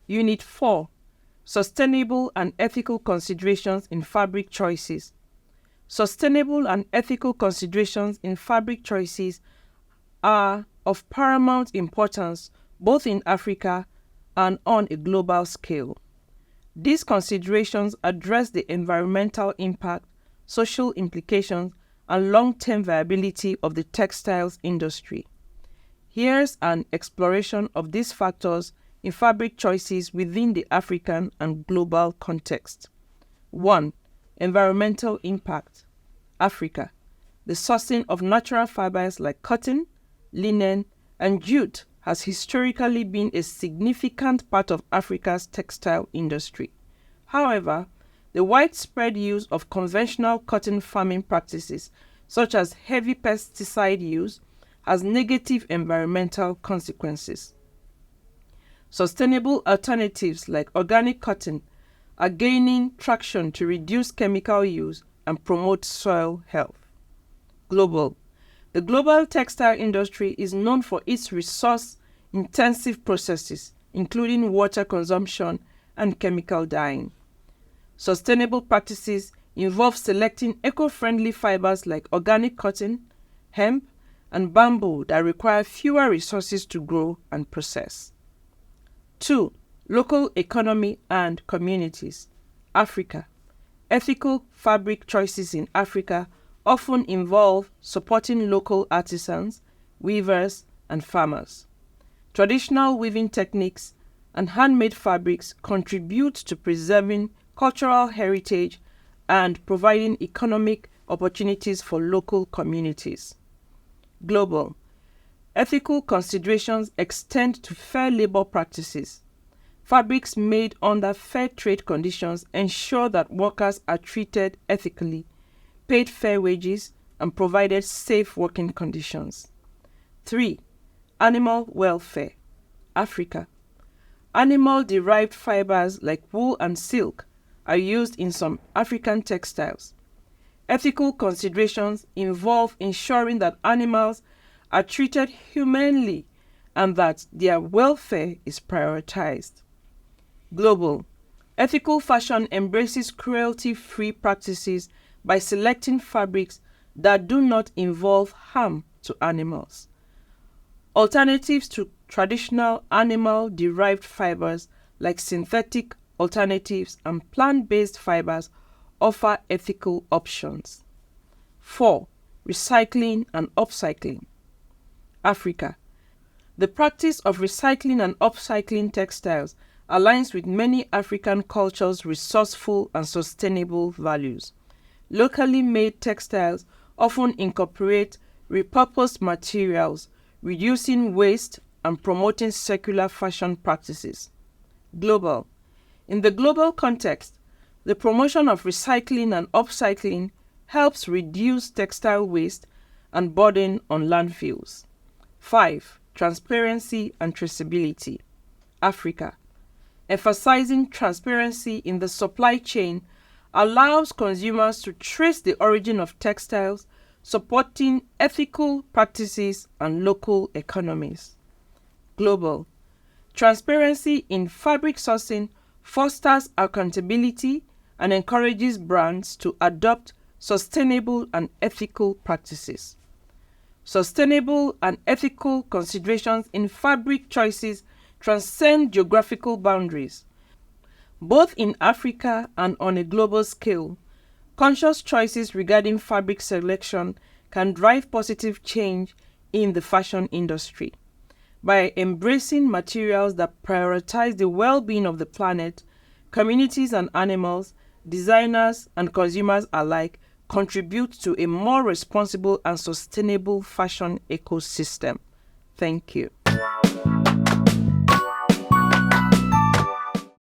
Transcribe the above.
Unit 4. Sustainable and ethical considerations in fabric choices. Sustainable and ethical considerations in fabric choices are of paramount importance both in Africa and on a global scale. These considerations address the environmental impact, social implications, and long-term viability of the textiles industry. Here's an exploration of these factors in fabric choices within the African and global context. 1. Environmental impact. Africa. The sourcing of natural fibers like cotton, linen, and jute has historically been a significant part of Africa's textile industry. However, the widespread use of conventional cotton farming practices, such as heavy pesticide use, has negative environmental consequences. Sustainable alternatives like organic cotton are gaining traction to reduce chemical use and promote soil health. Global. The global textile industry is known for its resource-intensive processes, including water consumption and chemical dyeing. Sustainable practices involve selecting eco-friendly fibers like organic cotton, hemp, and bamboo that require fewer resources to grow and process. 2. Local economy and communities. Africa. Ethical fabric choices in Africa often involve supporting local artisans, weavers, and farmers. Traditional weaving techniques and handmade fabrics contribute to preserving cultural heritage and providing economic opportunities for local communities. Global. Ethical considerations extend to fair labor practices. Fabrics made under fair trade conditions ensure that workers are treated ethically, paid fair wages, and provided safe working conditions. 3. Animal welfare. Africa. Animal-derived fibers like wool and silk are used in some African textiles. Ethical considerations involve ensuring that animals are treated humanely and that their welfare is prioritized. Global. Ethical fashion embraces cruelty-free practices by selecting fabrics that do not involve harm to animals. Alternatives to traditional animal-derived fibers like synthetic alternatives and plant-based fibers offer ethical options. 4. Recycling and upcycling. Africa. The practice of recycling and upcycling textiles aligns with many African cultures' resourceful and sustainable values. Locally made textiles often incorporate repurposed materials, reducing waste and promoting circular fashion practices. Global. In the global context, the promotion of recycling and upcycling helps reduce textile waste and burden on landfills. 5. Transparency and traceability. Africa. Emphasizing transparency in the supply chain allows consumers to trace the origin of textiles, supporting ethical practices and local economies. Global. Transparency in fabric sourcing fosters accountability and encourages brands to adopt sustainable and ethical practices. Sustainable and ethical considerations in fabric choices transcend geographical boundaries. Both in Africa and on a global scale, conscious choices regarding fabric selection can drive positive change in the fashion industry. By embracing materials that prioritize the well-being of the planet, communities and animals, designers and consumers alike contribute to a more responsible and sustainable fashion ecosystem. Thank you.